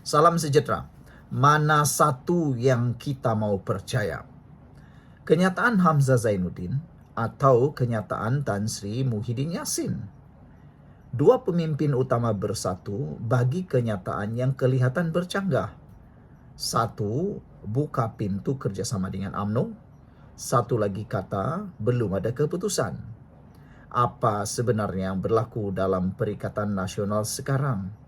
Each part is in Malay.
Salam sejahtera. Mana satu yang kita mau percaya? Kenyataan Hamzah Zainuddin atau kenyataan Tan Sri Muhyiddin Yassin? Dua pemimpin utama bersatu bagi kenyataan yang kelihatan bercanggah. Satu, buka pintu kerjasama dengan UMNO. Satu lagi kata, belum ada keputusan. Apa sebenarnya yang berlaku dalam Perikatan Nasional sekarang?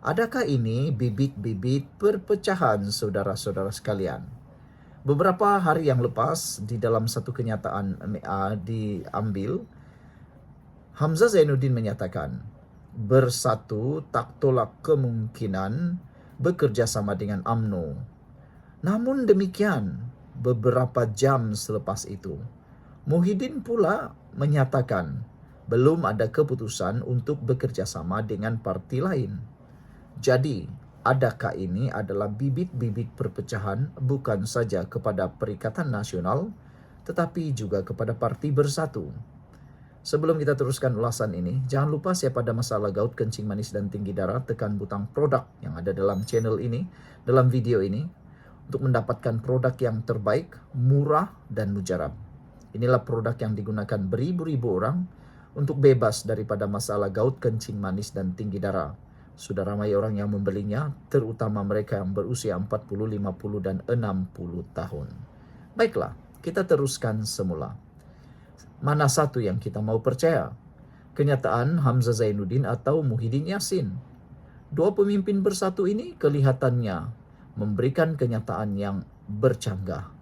Adakah ini bibit-bibit perpecahan saudara-saudara sekalian? Beberapa hari yang lepas di dalam satu kenyataan diambil, Hamzah Zainuddin menyatakan, bersatu tak tolak kemungkinan bekerja sama dengan UMNO. Namun demikian, beberapa jam selepas itu, Muhyiddin pula menyatakan belum ada keputusan untuk bekerja sama dengan parti lain. Jadi, adakah ini adalah bibit-bibit perpecahan bukan saja kepada Perikatan Nasional, tetapi juga kepada Parti Bersatu? Sebelum kita teruskan ulasan ini, jangan lupa siapa ada masalah gout, kencing manis, dan tinggi darah, tekan butang produk yang ada dalam channel ini, dalam video ini, untuk mendapatkan produk yang terbaik, murah, dan mujarab. Inilah produk yang digunakan beribu-ribu orang untuk bebas daripada masalah gout, kencing manis, dan tinggi darah. Sudah ramai orang yang membelinya, terutama mereka yang berusia 40, 50, dan 60 tahun. Baiklah, kita teruskan semula. Mana satu yang kita mau percaya? Kenyataan Hamzah Zainuddin atau Muhyiddin Yassin? Dua pemimpin bersatu ini kelihatannya memberikan kenyataan yang bercanggah.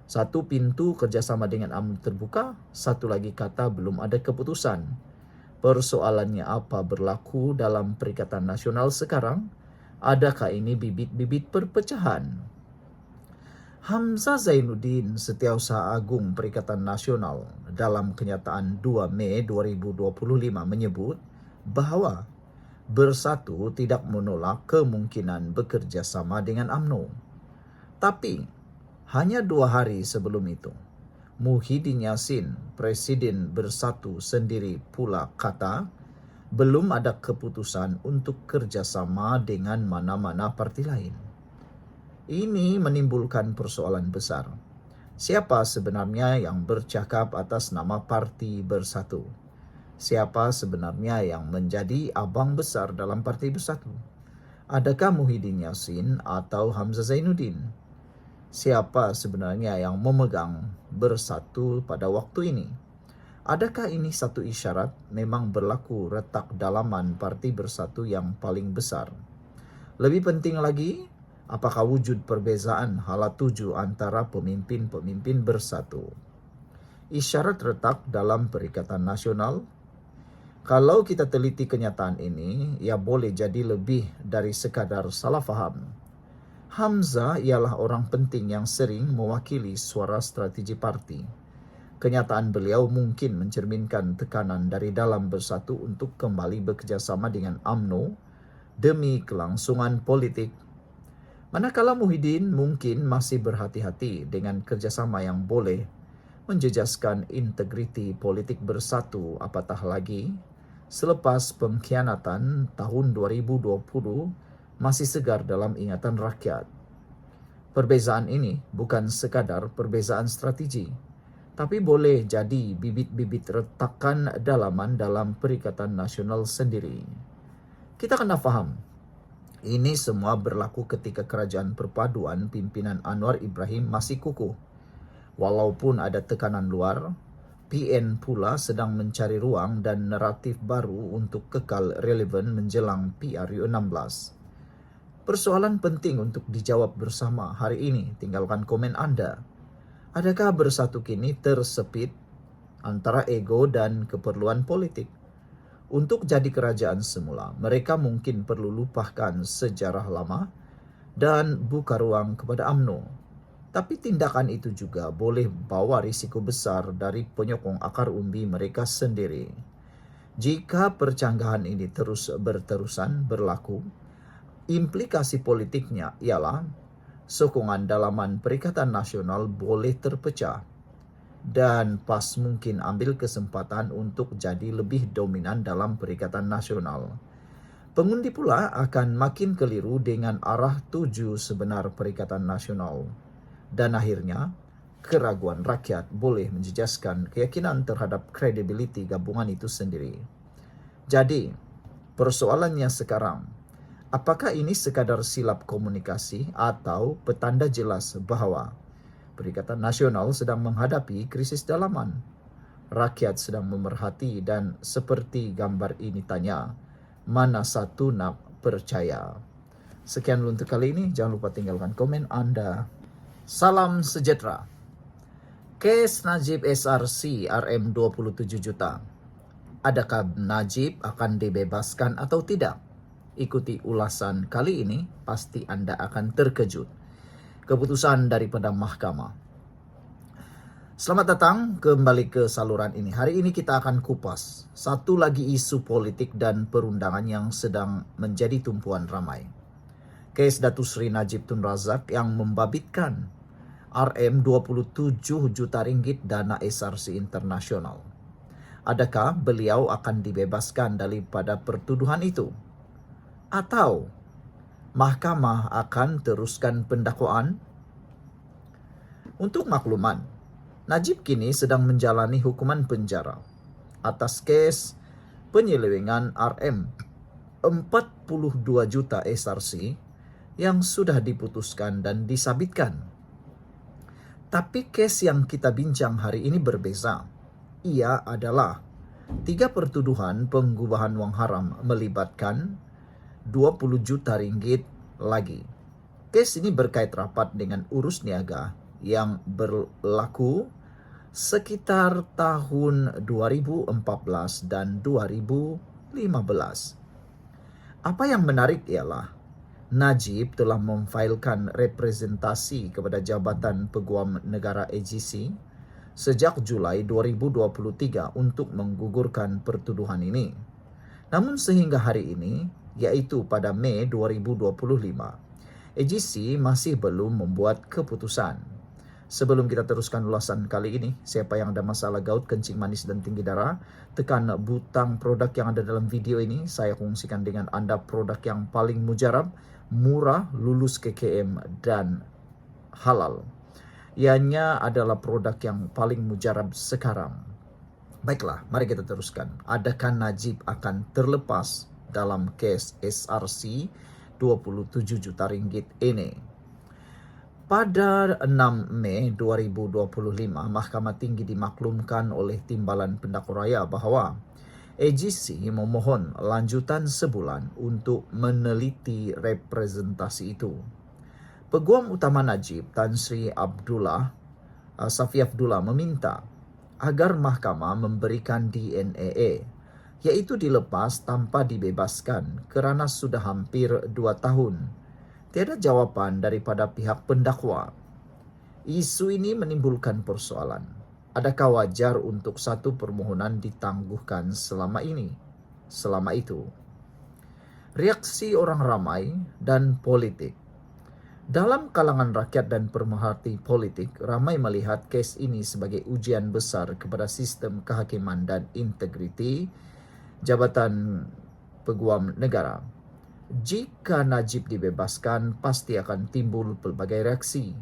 Satu pintu kerjasama dengan UMNO terbuka, satu lagi kata belum ada keputusan. Persoalannya apa berlaku dalam Perikatan Nasional sekarang? Adakah ini bibit-bibit perpecahan? Hamzah Zainuddin, Setiausaha Agung Perikatan Nasional, dalam kenyataan 2 Mei 2025 menyebut bahwa bersatu tidak menolak kemungkinan bekerja sama dengan UMNO. Tapi, hanya 2 hari sebelum itu, Muhyiddin Yassin, Presiden Bersatu sendiri pula kata, belum ada keputusan untuk kerjasama dengan mana-mana parti lain. Ini menimbulkan persoalan besar. Siapa sebenarnya yang bercakap atas nama Parti Bersatu? Siapa sebenarnya yang menjadi abang besar dalam Parti Bersatu? Adakah Muhyiddin Yassin atau Hamzah Zainuddin? Siapa sebenarnya yang memegang bersatu pada waktu ini? Adakah ini satu isyarat memang berlaku retak dalaman Parti Bersatu yang paling besar? Lebih penting lagi, apakah wujud perbezaan hala tuju antara pemimpin-pemimpin bersatu? Isyarat retak dalam Perikatan Nasional? Kalau kita teliti kenyataan ini, ia boleh jadi lebih dari sekadar salah faham. Hamzah ialah orang penting yang sering mewakili suara strategi parti. Kenyataan beliau mungkin mencerminkan tekanan dari dalam bersatu untuk kembali bekerjasama dengan UMNO demi kelangsungan politik. Manakala Muhyiddin mungkin masih berhati-hati dengan kerjasama yang boleh menjejaskan integriti politik bersatu, apatah lagi selepas pengkhianatan tahun 2020 masih segar dalam ingatan rakyat. Perbezaan ini bukan sekadar perbezaan strategi, tapi boleh jadi bibit-bibit retakan dalaman dalam Perikatan Nasional sendiri. Kita kena faham, ini semua berlaku ketika kerajaan perpaduan pimpinan Anwar Ibrahim masih kukuh. Walaupun ada tekanan luar, PN pula sedang mencari ruang dan naratif baru untuk kekal relevan menjelang PRU16. Persoalan penting untuk dijawab bersama hari ini, tinggalkan komen Anda. Adakah bersatu kini tersepit antara ego dan keperluan politik? Untuk jadi kerajaan semula, mereka mungkin perlu lupakan sejarah lama dan buka ruang kepada UMNO. Tapi tindakan itu juga boleh bawa risiko besar dari penyokong akar umbi mereka sendiri. Jika percanggahan ini terus berterusan berlaku, implikasi politiknya ialah sokongan dalaman Perikatan Nasional boleh terpecah dan PAS mungkin ambil kesempatan untuk jadi lebih dominan dalam Perikatan Nasional. Pengundi pula akan makin keliru dengan arah tuju sebenar Perikatan Nasional. Dan akhirnya, keraguan rakyat boleh menjejaskan keyakinan terhadap kredibiliti gabungan itu sendiri. Jadi, persoalannya sekarang, apakah ini sekadar silap komunikasi atau petanda jelas bahwa Perikatan Nasional sedang menghadapi krisis dalaman? Rakyat sedang memerhati dan seperti gambar ini tanya, mana satu nak percaya? Sekian dulu untuk kali ini, jangan lupa tinggalkan komen Anda. Salam sejahtera. Kes Najib SRC RM 27 juta. Adakah Najib akan dibebaskan atau tidak? Ikuti ulasan kali ini, pasti Anda akan terkejut. Keputusan daripada mahkamah. Selamat datang kembali ke saluran ini. Hari ini kita akan kupas satu lagi isu politik dan perundangan yang sedang menjadi tumpuan ramai. Kes Datuk Seri Najib Tun Razak yang membabitkan RM 27 juta ringgit dana SRC internasional. Adakah beliau akan dibebaskan daripada pertuduhan itu? Atau mahkamah akan teruskan pendakwaan? Untuk makluman, Najib kini sedang menjalani hukuman penjara atas kes penyelewengan RM 42 juta SRC yang sudah diputuskan dan disabitkan. Tapi kes yang kita bincang hari ini berbeza. Ia adalah 3 pertuduhan pengubahan wang haram melibatkan 20 juta ringgit lagi. Kes ini berkait rapat dengan urus niaga yang berlaku sekitar tahun 2014 dan 2015. Apa yang menarik ialah Najib telah memfailkan representasi kepada Jabatan Peguam Negara AGC sejak Julai 2023 untuk menggugurkan pertuduhan ini. Namun sehingga hari ini, yaitu pada Mei 2025, AGC masih belum membuat keputusan. Sebelum kita teruskan ulasan kali ini, siapa yang ada masalah gout, kencing manis dan tinggi darah, tekan butang produk yang ada dalam video ini. Saya kongsikan dengan Anda produk yang paling mujarab, murah, lulus KKM dan halal. Ianya adalah produk yang paling mujarab sekarang. Baiklah, mari kita teruskan. Adakah Najib akan terlepas dalam kes SRC 27 juta ringgit ini? Pada 6 Mei 2025, Mahkamah Tinggi dimaklumkan oleh Timbalan Pendakwa Raya bahawa AGC memohon lanjutan sebulan untuk meneliti representasi itu. Peguam utama Najib, Tan Sri Safi Abdullah meminta agar mahkamah memberikan DNAA, iaitu dilepas tanpa dibebaskan kerana sudah hampir 2 tahun. Tiada jawapan daripada pihak pendakwa. Isu ini menimbulkan persoalan. Adakah wajar untuk satu permohonan ditangguhkan selama itu? Reaksi orang ramai dan politik. Dalam kalangan rakyat dan pemerhati politik, ramai melihat kes ini sebagai ujian besar kepada sistem kehakiman dan integriti Jabatan Peguam Negara. Jika Najib dibebaskan, pasti akan timbul pelbagai reaksi.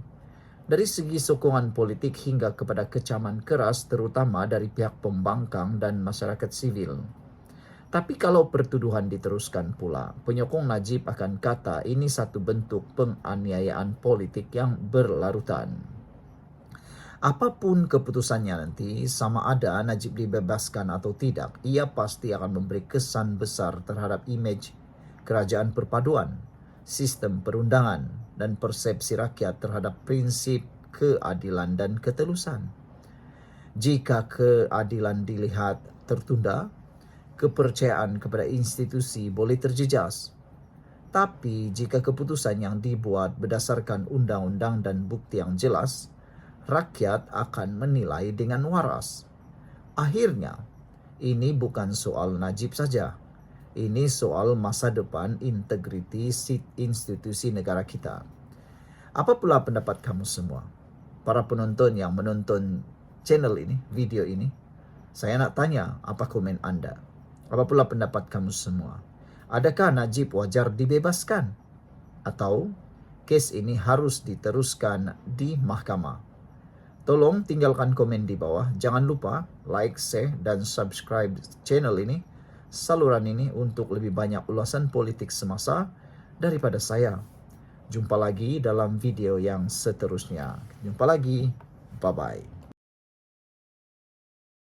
Dari segi sokongan politik hingga kepada kecaman keras terutama dari pihak pembangkang dan masyarakat sivil. Tapi kalau pertuduhan diteruskan pula, penyokong Najib akan kata ini satu bentuk penganiayaan politik yang berlarutan. Apapun keputusannya nanti, sama ada Najib dibebaskan atau tidak, ia pasti akan memberi kesan besar terhadap imej kerajaan perpaduan, sistem perundangan, dan persepsi rakyat terhadap prinsip keadilan dan ketelusan. Jika keadilan dilihat tertunda, kepercayaan kepada institusi boleh terjejas. Tapi jika keputusan yang dibuat berdasarkan undang-undang dan bukti yang jelas, rakyat akan menilai dengan waras. Akhirnya, ini bukan soal Najib saja. Ini soal masa depan integriti institusi negara kita. Apa pula pendapat kamu semua? Para penonton yang menonton channel ini, video ini, saya nak tanya apa komen Anda? Apa pula pendapat kamu semua? Adakah Najib wajar dibebaskan? Atau kes ini harus diteruskan di mahkamah? Tolong tinggalkan komen di bawah. Jangan lupa like, share, dan subscribe channel ini, saluran ini, untuk lebih banyak ulasan politik semasa daripada saya. Jumpa lagi dalam video yang seterusnya. Jumpa lagi. Bye-bye.